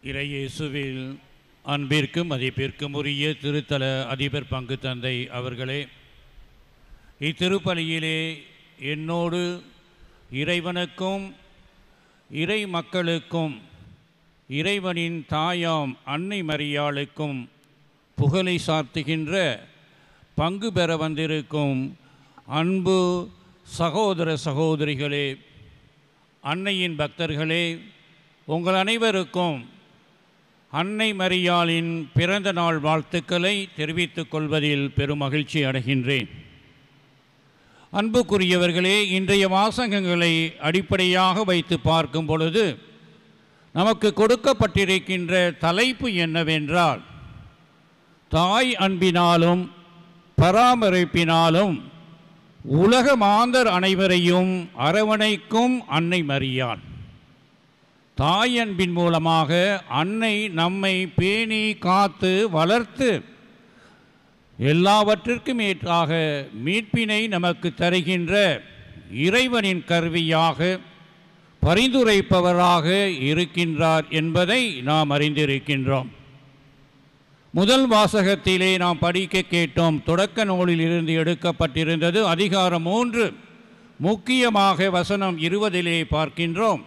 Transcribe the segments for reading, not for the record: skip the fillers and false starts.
இறையேசுவில் அன்பிற்கும் மதிப்பிற்கும் உரிய திருத்தல அதிபர் பங்கு தந்தை அவர்களே, இத்திருப்பலியிலே என்னோடு இறைவனுக்கும் இறை மக்களுக்கும் இறைவனின் தாயாம் அன்னை மரியாளுக்கும் புகழை சார்த்துகின்ற பங்கு பெற வந்திருக்கும் அன்பு சகோதர சகோதரிகளே, அன்னையின் பக்தர்களே, உங்கள் அனைவருக்கும் அன்னை மரியாளின் பிறந்த நாள் வாழ்த்துக்களை தெரிவித்துக் கொள்வதில் பெரும் மகிழ்ச்சி அடைகின்றேன். அன்புக்குரியவர்களே, இன்றைய வாசகங்களை அடிப்படையாக வைத்து பார்க்கும் பொழுது நமக்கு கொடுக்கப்பட்டிருக்கின்ற தலைப்பு என்னவென்றால், தாய் அன்பினாலும் பராமரிப்பினாலும் உலக மாந்தர் அனைவரையும் அரவணைக்கும் அன்னை மரியாள். தாய் அன்பின் மூலமாக அன்னை நம்மை பேணி காத்து வளர்த்து எல்லாவற்றிற்கும் ஏற்றாக மீட்பினை நமக்கு தருகின்ற இறைவனின் கருவியாக பரிந்துரைப்பவராக இருக்கின்றார் என்பதை நாம் அறிந்திருக்கின்றோம். முதல் வாசகத்திலே நாம் படிக்க கேட்டோம். தொடக்க நூலில் இருந்து எடுக்கப்பட்டிருந்தது. அதிகாரம் 3, முக்கியமாக வசனம் 20 பார்க்கின்றோம்.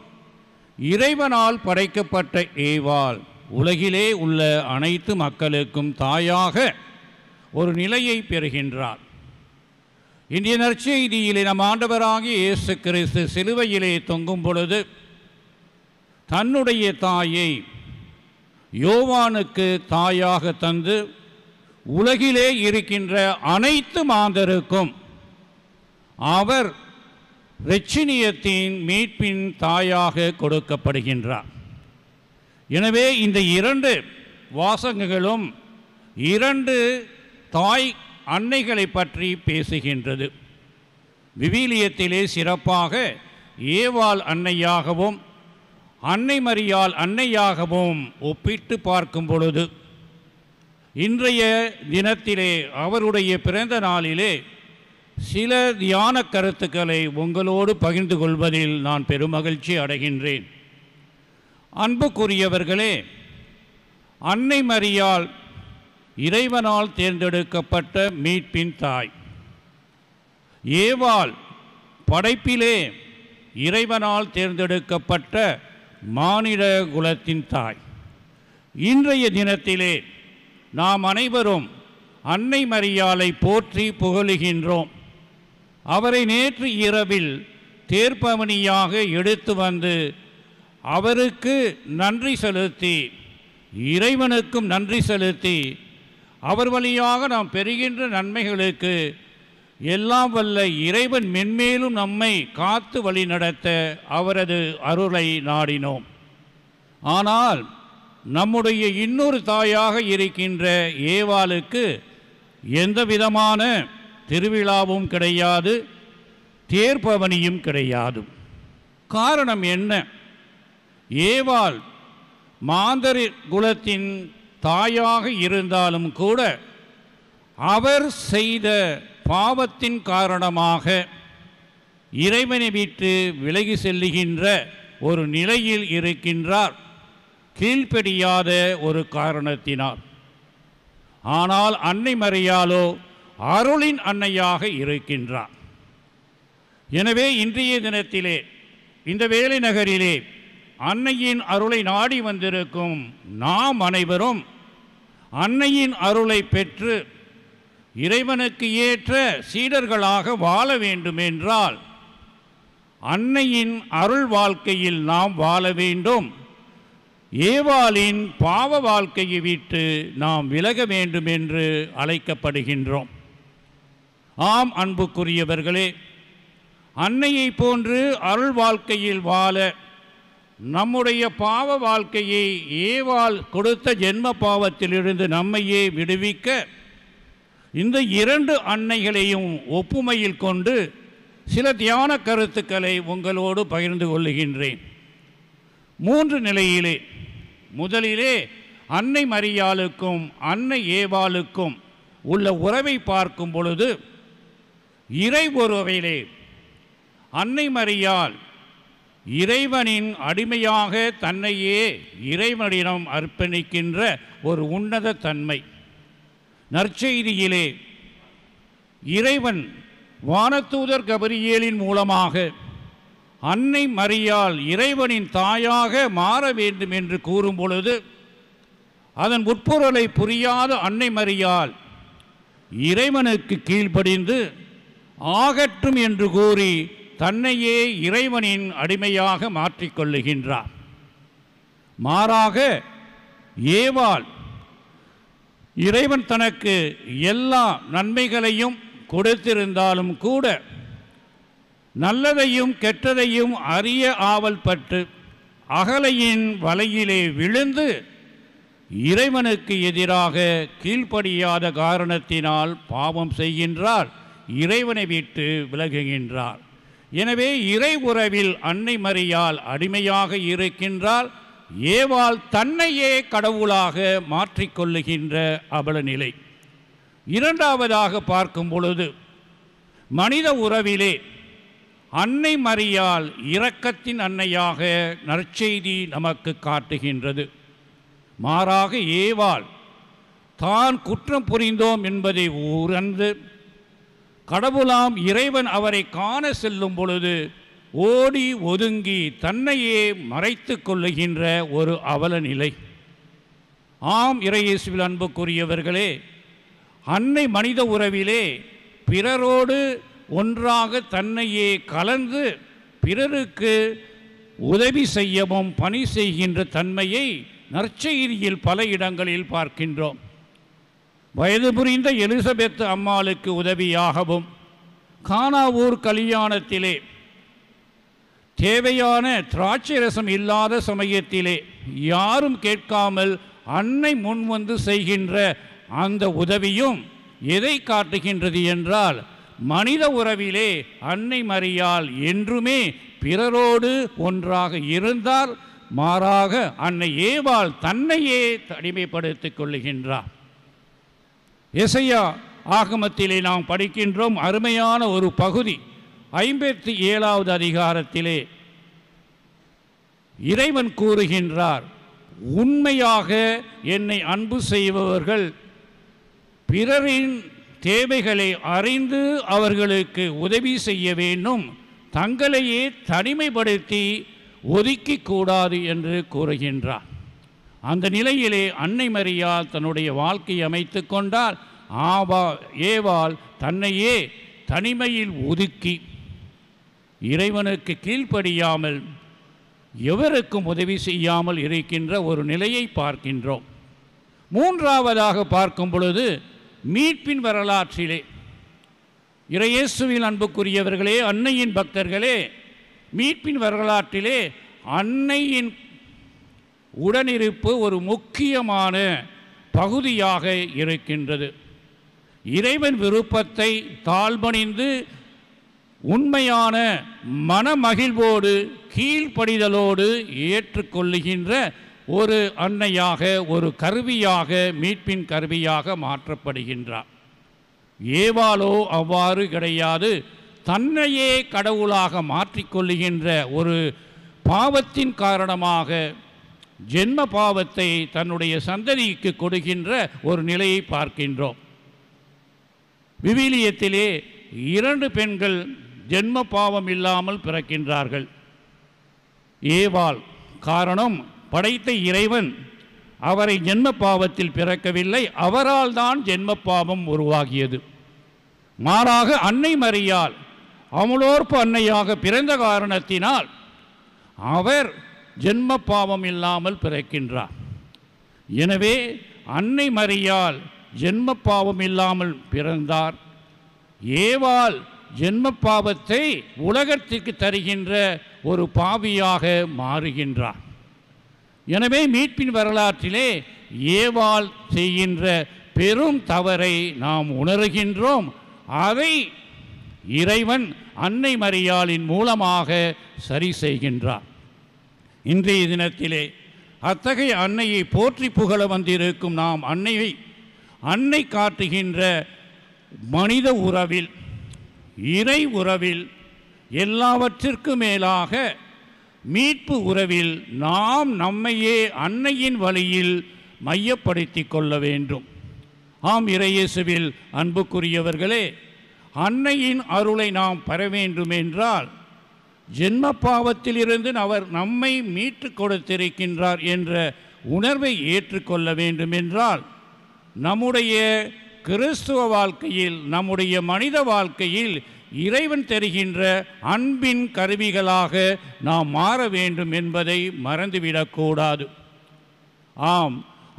இறைவனால் படைக்கப்பட்ட ஏவாள் உலகிலே உள்ள அனைத்து மக்களுக்கும் தாயாக ஒரு நிலையை பெறுகின்றார். இன்றைய நற்செய்தியிலே நம் ஆண்டவராகிய இயேசு கிறிஸ்து சிலுவையிலே தொங்கும் பொழுது தன்னுடைய தாயை யோவானுக்கு தாயாக தந்து உலகிலே இருக்கின்ற அனைத்து மாந்தருக்கும் அவர் இரட்சணியத்தின் மீட்பின் தாயாக கொடுக்கப்படுகின்றார். எனவே இந்த 2 வாசகங்களும் 2 தாய் அன்னைகளை பற்றி பேசுகின்றது. விவிலியத்திலே சிறப்பாக ஏவாள் அன்னையாகவும் அன்னை மரியாள் அன்னையாகவும் ஒப்பிட்டு பார்க்கும் பொழுது இன்றைய தினத்திலே அவருடைய பிறந்த நாளிலே சில தியான கருத்துக்களை உங்களோடு பகிர்ந்து கொள்வதில் நான் பெருமகிழ்ச்சி அடைகின்றேன். அன்புக்குரியவர்களே, அன்னை மரியாள் இறைவனால் தேர்ந்தெடுக்கப்பட்ட மீட்பின் தாய். ஏவாள் படைப்பிலே இறைவனால் தேர்ந்தெடுக்கப்பட்ட மானிட குலத்தின் தாய். இன்றைய தினத்திலே நாம் அனைவரும் அன்னை மரியாளை போற்றி புகழுகின்றோம். அவரை நேற்று இரவில் தேர்ப்பவனியாக எடுத்து வந்து அவருக்கு நன்றி செலுத்தி இறைவனுக்கும் நன்றி செலுத்தி அவர் வழியாக நாம் பெறுகின்ற நன்மைகளுக்கு எல்லாம் வல்ல இறைவன் மென்மேலும் நம்மை காத்து வழி நடத்த அவரது அருளை நாடினோம். ஆனால் நம்முடைய இன்னொரு தாயாக இருக்கின்ற ஏவாளுக்கு எந்த விதமான திருவிழாவும் கிடையாது, தேர்ப்பவனியும் கிடையாது. காரணம் என்ன? ஏவாள் மாந்தர் குலத்தின் தாயாக இருந்தாலும் கூட அவர் செய்த பாவத்தின் காரணமாக இறைவனை விட்டு விலகி செல்லுகின்ற ஒரு நிலையில் இருக்கின்றார், கீழ்ப்படியாத ஒரு காரணத்தினால். ஆனால் அன்னை மரியாளோ அருளின் அன்னையாக இருக்கின்றார். எனவே இன்றைய தினத்திலே இந்த வேலை நகரிலே அன்னையின் அருளை நாடி வந்திருக்கும் நாம் அனைவரும் அன்னையின் அருளை பெற்று இறைவனுக்கு ஏற்ற சீடர்களாக வாழ வேண்டுமென்றால் அன்னையின் அருள் வாழ்க்கையில் நாம் வாழ வேண்டும். ஏவாளின் பாவ வாழ்க்கையை விட்டு நாம் விலக வேண்டும் என்று அழைக்கப்படுகின்றோம். ஆம் அன்புக்குரியவர்களே, அன்னையை போன்று அருள் வாழ்க்கையில் வாழ நம்முடைய பாவ வாழ்க்கையை ஏவாள் கொடுத்த ஜென்ம பாவத்திலிருந்து நம்மையே விடுவிக்க இந்த 2 அன்னைகளையும் ஒப்புமையில் கொண்டு சில தியான கருத்துக்களை உங்களோடு பகிர்ந்து கொள்ளுகின்றேன். 3 நிலையிலே, முதலிலே அன்னை மரியாளுக்கும் அன்னை ஏவாளுக்கும் உள்ள உறவை பார்க்கும் பொழுது இறை உறவிலே அன்னை மரியாள் இறைவனின் அடிமையாக தன்னையே இறைவனிடம் அர்ப்பணிக்கின்ற ஒரு உன்னத தன்மை. நற்செய்தியிலே இறைவன் வானதூதர் கபிரியேலின் மூலமாக அன்னை மரியாள் இறைவனின் தாயாக மாற வேண்டும் என்று கூறும் பொழுது அதன் உட்பொருளை புரியாத அன்னை மரியாள் இறைவனுக்கு கீழ்ப்படிந்து ஆகட்டும் என்று கூறி தன்னையே இறைவனின் அடிமையாக மாற்றிக்கொள்ளுகின்றார். மாறாக ஏவாள் இறைவன் தனக்கு எல்லா நன்மைகளையும் கொடுத்திருந்தாலும் கூட நல்லதையும் கெட்டதையும் அறிய ஆவல் பட்டு அகலையின் வலையிலே விழுந்து இறைவனுக்கு எதிராக கீழ்ப்படியாத காரணத்தினால் பாவம் செய்கின்றார், இறைவனை விட்டு விலகுகின்றார். எனவே இறை உறவில் அன்னை மரியாள் அடிமையாக இருக்கின்றால், ஏவாள் தன்னையே கடவுளாக மாற்றிக்கொள்ளுகின்ற அவல நிலை. இரண்டாவதாக பார்க்கும் பொழுது மனித உறவிலே அன்னை மரியாள் இரக்கத்தின் அன்னையாக நற்செய்தி நமக்கு காட்டுகின்றது. மாறாக ஏவாள் தான் குற்றம் புரிந்தோம் என்பதை உணர்ந்து கடவுளாம் இறைவன் அவரை காண செல்லும் பொழுது ஓடி ஒதுங்கி தன்னையே மறைத்து கொள்ளுகின்ற ஒரு அவல நிலை. ஆம், இறையேசுவில் அன்புக்குரியவர்களே, அன்னை மனித உறவிலே பிறரோடு ஒன்றாக தன்னையே கலந்து பிறருக்கு உதவி செய்யவும் பணி செய்கின்ற தன்மையை நற்செய்தியில் பல இடங்களில் பார்க்கின்றோம். வயது புரிந்த எலிசபெத் அம்மாளுக்கு உதவியாகவும் கானாவூர் கல்யாணத்திலே தேவையான திராட்சை ரசம் இல்லாத சமயத்திலே யாரும் கேட்காமல் அன்னை முன்வந்து செய்கின்ற அந்த உதவியும் எதை காட்டுகின்றது என்றால், மனித உறவிலே அன்னை மரியாள் என்றுமே பிறரோடு ஒன்றாக இருந்தார். மாறாக அன்னை ஏவாள் தன்னையே அடிமைப்படுத்திக் கொள்ளுகின்றார். எசையா ஆகமத்திலே நாம் படிக்கின்றோம் அருமையான ஒரு பகுதி. 57வது அதிகாரத்திலே இறைவன் கூறுகின்றார், உண்மையாக என்னை அன்பு செய்பவர்கள் பிறரின் தேவைகளை அறிந்து அவர்களுக்கு உதவி செய்ய வேண்டும், தங்களையே தனிமைப்படுத்தி ஒதுக்கிக் கூடாது என்று கூறுகின்றார். அந்த நிலையிலே அன்னை மரியாள் தன்னுடைய வாழ்க்கையை அமைத்து கொண்டால், ஏவாள் தன்னையே தனிமையில் ஒதுக்கி இறைவனுக்கு கீழ்ப்படியாமல் எவருக்கும் உதவி செய்யாமல் இருக்கின்ற ஒரு நிலையை பார்க்கின்றோம். மூன்றாவதாக பார்க்கும் பொழுது மீட்பின் வரலாற்றிலே இறையேசுவில் அன்புக்குரியவர்களே, அன்னையின் பக்தர்களே, மீட்பின் வரலாற்றிலே அன்னையின் உடனிருப்பு ஒரு முக்கியமான பகுதியாக இருக்கின்றது. இறைவன் விருப்பத்தை தாழ்பணிந்து உண்மையான மனமகிழ்வோடு கீழ்ப்படிதலோடு ஏற்றுக்கொள்ளுகின்ற ஒரு அன்னையாக, ஒரு கருவியாக, மீட்பின் கருவியாக மாற்றப்படுகின்றார். ஏவாளோ அவ்வாறு கிடையாது. தன்னையே கடவுளாக மாற்றிக்கொள்ளுகின்ற ஒரு பாவத்தின் காரணமாக ஜென்ம பாவத்தை தன்னுடைய சந்ததிக்கு கொடுக்கின்ற ஒரு நிலையை பார்க்கின்றோம். விவிலியத்திலே 2 பெண்கள் ஜென்ம பாவம் இல்லாமல் பிறக்கின்றார்கள். ஏவாள், காரணம் படைத்த இறைவன் அவரை ஜென்ம பாவத்தில் பிறக்கவில்லை, அவரால் தான் ஜென்ம பாவம் உருவாகியது. மாறாக அன்னை மரியாள் அமலோற்பு அன்னையாக பிறந்த காரணத்தினால் அவர் ஜென்ம பாவம் இல்லாமல் பிறக்கின்றார். எனவே அன்னை மரியாள் ஜென்ம பாவம் இல்லாமல் பிறந்தார். ஏவாள் ஜென்ம பாவத்தை உலகத்திற்கு தருகின்ற ஒரு பாவியாக மாறுகின்றார். எனவே மீட்பின் வரலாற்றிலே ஏவாள் செய்கின்ற பெரும் தவறை நாம் உணர்கின்றோம். அதை இறைவன் அன்னை மரியாளின் மூலமாக சரி செய்கின்றார். இன்றைய தினத்திலே அத்தகைய அன்னையை போற்றி புகழ வந்திருக்கும் நாம் அன்னை காட்டுகின்ற மனித உறவில், இறை உறவில், எல்லாவற்றிற்கும் மேலாக மீட்பு உறவில் நாம் நம்மையே அன்னையின் வழியில் மையப்படுத்தி கொள்ள வேண்டும். ஆம், இறையேசுவில் அன்புக்குரியவர்களே, அன்னையின் அருளை நாம் பெற வேண்டும் என்றால் ஜென்ம பாவத்திலிருந்து அவர் நம்மை மீட்டு கொடுத்திருக்கின்றார் என்ற உணர்வை ஏற்றுக்கொள்ள வேண்டும் என்றால் நம்முடைய கிறிஸ்துவ வாழ்க்கையில், நம்முடைய மனித வாழ்க்கையில் இறைவன் தருகின்ற அன்பின் கருவிகளாக நாம் மாற வேண்டும் என்பதை மறந்துவிடக்கூடாது. ஆம்,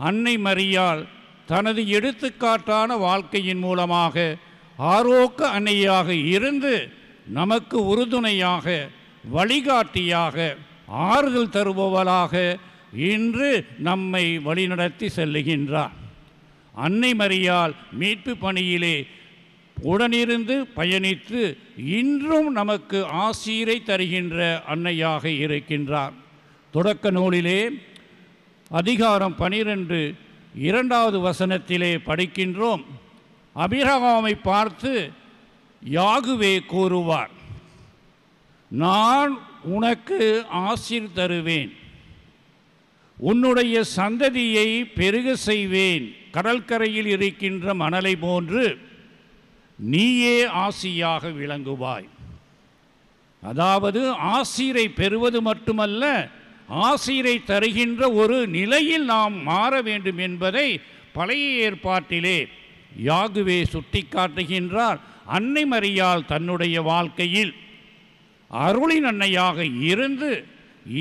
அன்னை மரியாள் தனது எடுத்துக்காட்டான வாழ்க்கையின் மூலமாக ஆரோக்க அன்னையாக இருந்து நமக்கு உறுதுணையாக, வழிகாட்டியாக, ஆறுதல் தருபவளாக இன்று நம்மை வழிநடத்தி செல்லுகின்றார். அன்னை மரியாள் மீட்பு பணியிலே உடனிருந்து பயணித்து இன்றும் நமக்கு ஆசீரை தருகின்ற அன்னையாக இருக்கின்றார். தொடக்க நூலிலே அதிகாரம் 12 2வது வசனத்திலே படிக்கின்றோம். ஆபிரகாமை பார்த்து யாகுவே கூறுவார், நான் உனக்கு ஆசீர் தருவேன், உன்னுடைய சந்ததியை பெருக செய்வேன், கடற்கரையில் இருக்கின்ற மணலை போன்று நீயே ஆசியாக விளங்குவாய். அதாவது ஆசீரை பெறுவது மட்டுமல்ல, ஆசீரை தருகின்ற ஒரு நிலையில் நாம் மாற வேண்டும் என்பதை பழைய ஏற்பாட்டிலே யாகுவே சுட்டி காட்டுகின்றார். அன்னை மரியாள் தன்னுடைய வாழ்க்கையில் அருளின் அன்னையாக இருந்து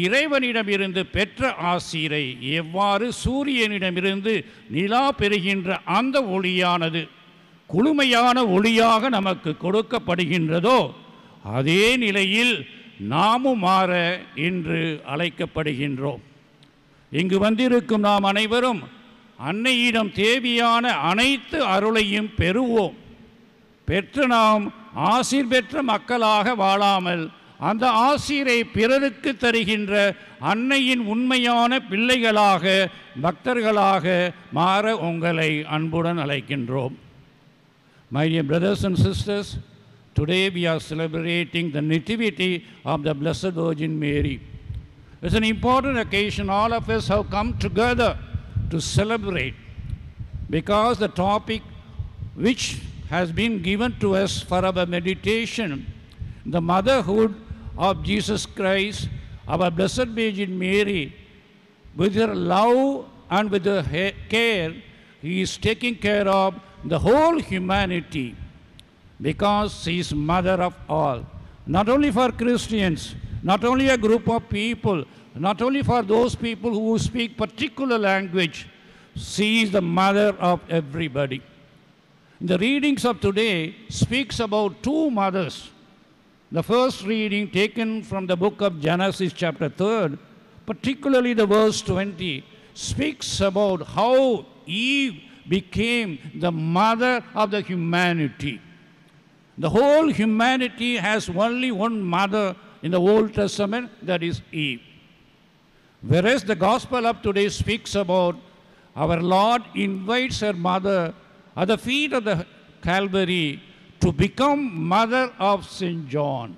இறைவனிடமிருந்து பெற்ற ஆசீரை எவ்வாறு சூரியனிடமிருந்து நிலா பெறுகின்ற அந்த ஒளியானது குளுமையான ஒளியாக நமக்கு கொடுக்கப்படுகின்றதோ அதே நிலையில் நாமும் மாற இன்று அழைக்கப்படுகின்றோம். இங்கு வந்திருக்கும் நாம் அனைவரும் அன்னையிடம் தேவையான அனைத்து அருளையும் பெறுவோம். பெற்று நாம் ஆசீர் பெற்ற மக்களாக வாழாமல் அந்த ஆசீரை பிறருக்கு தருகின்ற அன்னையின் உண்மையான பிள்ளைகளாக, பக்தர்களாக மாற உங்களை அன்புடன் அழைக்கின்றோம். My dear brothers and sisters, today we are celebrating the Nativity of the Blessed Virgin Mary. It's an important occasion. All of us have come together to celebrate because the topic which has been given to us for our meditation, the motherhood of Jesus Christ, our Blessed Virgin Mary, with her love and with her care, he is taking care of the whole humanity because she is mother of all. Not only for Christians, not only a group of people, not only for those people who speak particular language, she is the mother of everybody. The readings of today speaks about two mothers. The first reading taken from the book of Genesis chapter 3, particularly the verse 20, speaks about how Eve became the mother of the humanity. The whole humanity has only one mother in the Old Testament, that is Eve. Whereas the gospel of today speaks about our Lord invites her mother at the feet of the Calvary to become mother of St. John.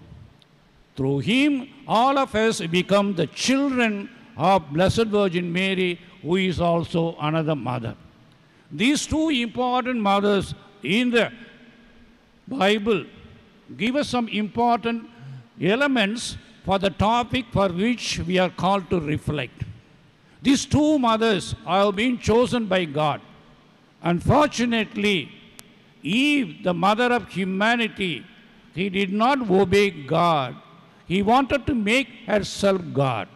Through him, all of us become the children of Blessed Virgin Mary, who is also another mother. These two important mothers in the Bible give us some important elements for the topic for which we are called to reflect. These two mothers have been chosen by God. Unfortunately, Eve, the mother of humanity, he did not obey God. He wanted to make herself God.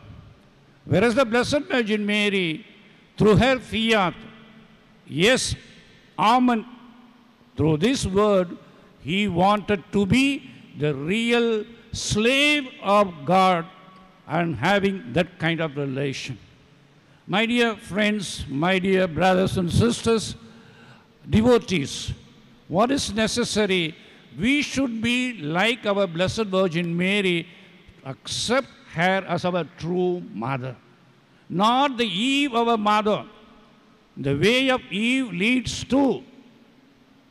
Whereas the Blessed Virgin Mary, through her fiat, yes, amen, through this word, he wanted to be the real slave of God and having that kind of relation. My dear friends, my dear brothers and sisters, devotees, what is necessary? We should be like our Blessed Virgin Mary, accept her as our true mother. Not the Eve, our mother. The way of Eve leads to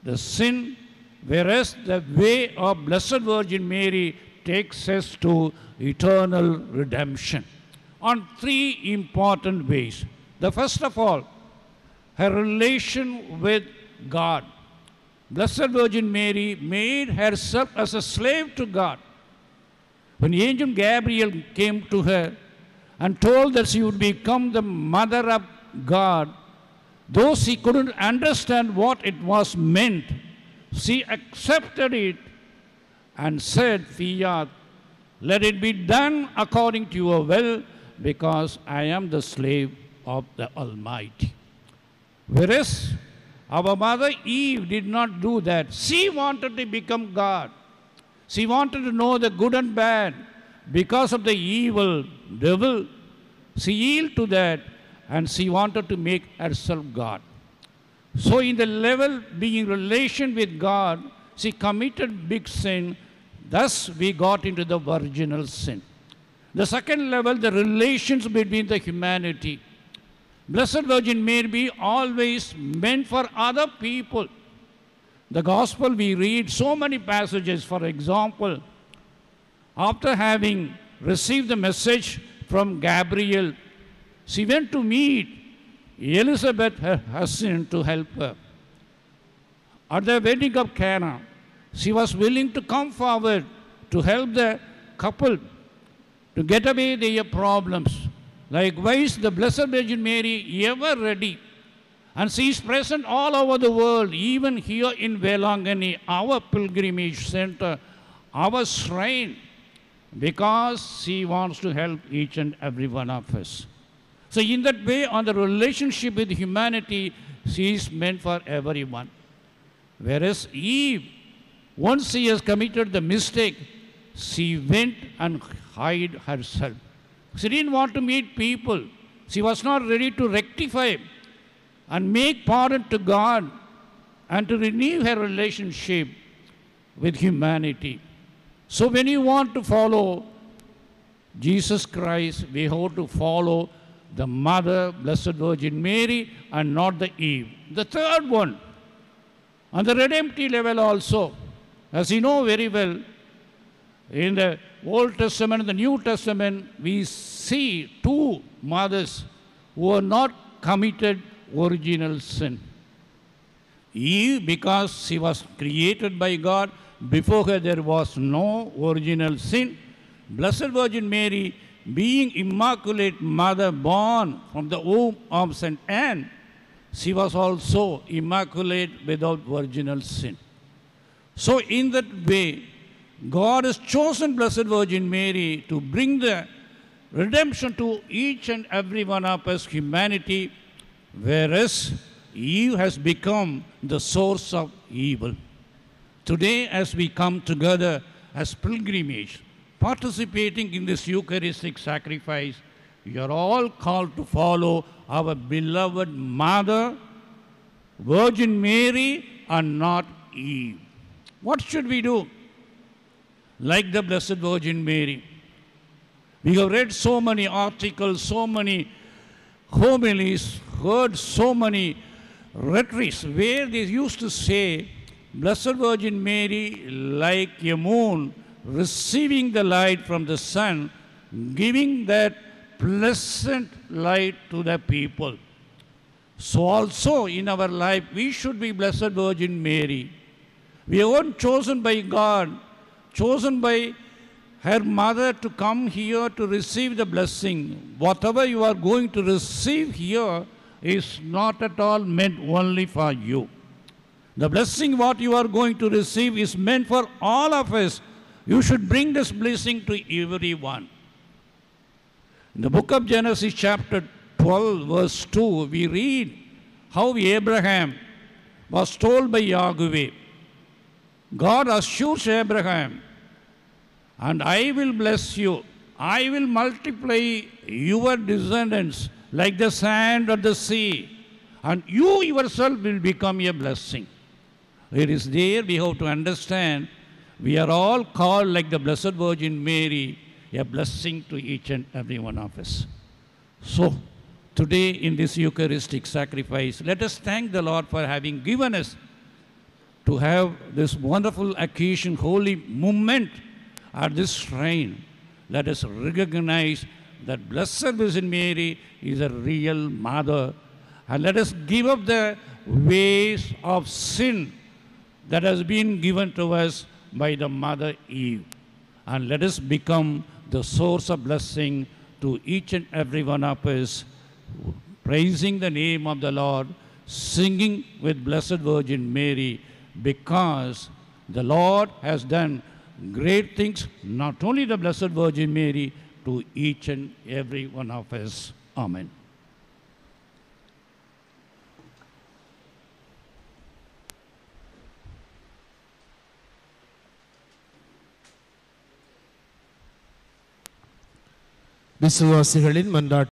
the sin, whereas the way of Blessed Virgin Mary takes us to eternal redemption on three important ways. The first of all, her relation with God. Blessed Virgin Mary made herself as a slave to God. When the angel Gabriel came to her and told that she would become the mother of God, though she couldn't understand what it was meant, she accepted it and said, "Fiat, let it be done according to your will, because I am the slave of the Almighty." Whereas our mother Eve did not do that. She wanted to become God. She wanted to know the good and bad. Because of the evil devil, she yielded to that and she wanted to make herself God. So in the level being relation with God, she committed big sin. Thus we got into the virginal sin. The second level, the relations between the humanity. Blessed Virgin Mary always meant for other people. The gospel we read so many passages. For example, after having received the message from Gabriel, she went to meet Elizabeth, her husband, to help her. At the wedding of Cana, she was willing to come forward to help the couple to get away their problems. Likewise, the Blessed Virgin Mary, ever ready, and she is present all over the world, even here in Velangani, our pilgrimage center, our shrine, because she wants to help each and every one of us. So in that way, on the relationship with humanity, she is meant for everyone. Whereas Eve, once she has committed the mistake, she went and hid herself. She didn't want to meet people. She was not ready to rectify and make pardon to God and to renew her relationship with humanity. So when you want to follow Jesus Christ, we have to follow the Mother, Blessed Virgin Mary, and not the Eve. The third one, on the redemptive level also, as you know very well, in the Old Testament and the New Testament, we see two mothers who are not committed original sin. Eve, because she was created by God, before her there was no original sin. Blessed Virgin Mary, being Immaculate Mother born from the womb of St. Anne, she was also immaculate without virginal sin. So in that way, God has chosen Blessed Virgin Mary to bring the redemption to each and every one of us, humanity, whereas Eve has become the source of evil. Today, as we come together as pilgrimage, participating in this Eucharistic sacrifice, we are all called to follow our beloved Mother, Virgin Mary, and not Eve. What should we do? Like the Blessed Virgin Mary. We have read so many articles, so many homilies, heard so many rhetorics where they used to say, Blessed Virgin Mary, like a moon, receiving the light from the sun, giving that pleasant light to the people. So also in our life, we should be Blessed Virgin Mary. We are one chosen by God, chosen by her mother to come here to receive the blessing. Whatever you are going to receive here is not at all meant only for you. The blessing what you are going to receive is meant for all of us. You should bring this blessing to everyone. In the book of Genesis chapter 12 verse 2, we read how Abraham was told by Yahweh. God assures Abraham, and I will bless you. I will multiply your descendants like the sand of the sea, and you yourself will become a blessing. It is there we have to understand we are all called like the Blessed Virgin Mary, a blessing to each and every one of us. So, today in this Eucharistic sacrifice, let us thank the Lord for having given us to have this wonderful occasion, holy moment at this shrine, let us recognize that Blessed Virgin Mary is a real mother, and let us give up the ways of sin that has been given to us by the Mother Eve, and let us become the source of blessing to each and every one of us, praising the name of the Lord, singing with Blessed Virgin Mary, because the Lord has done great things, not only the Blessed Virgin Mary, to each and every one of us. Amen. விசுவாசிகளின் மன்றாட்டு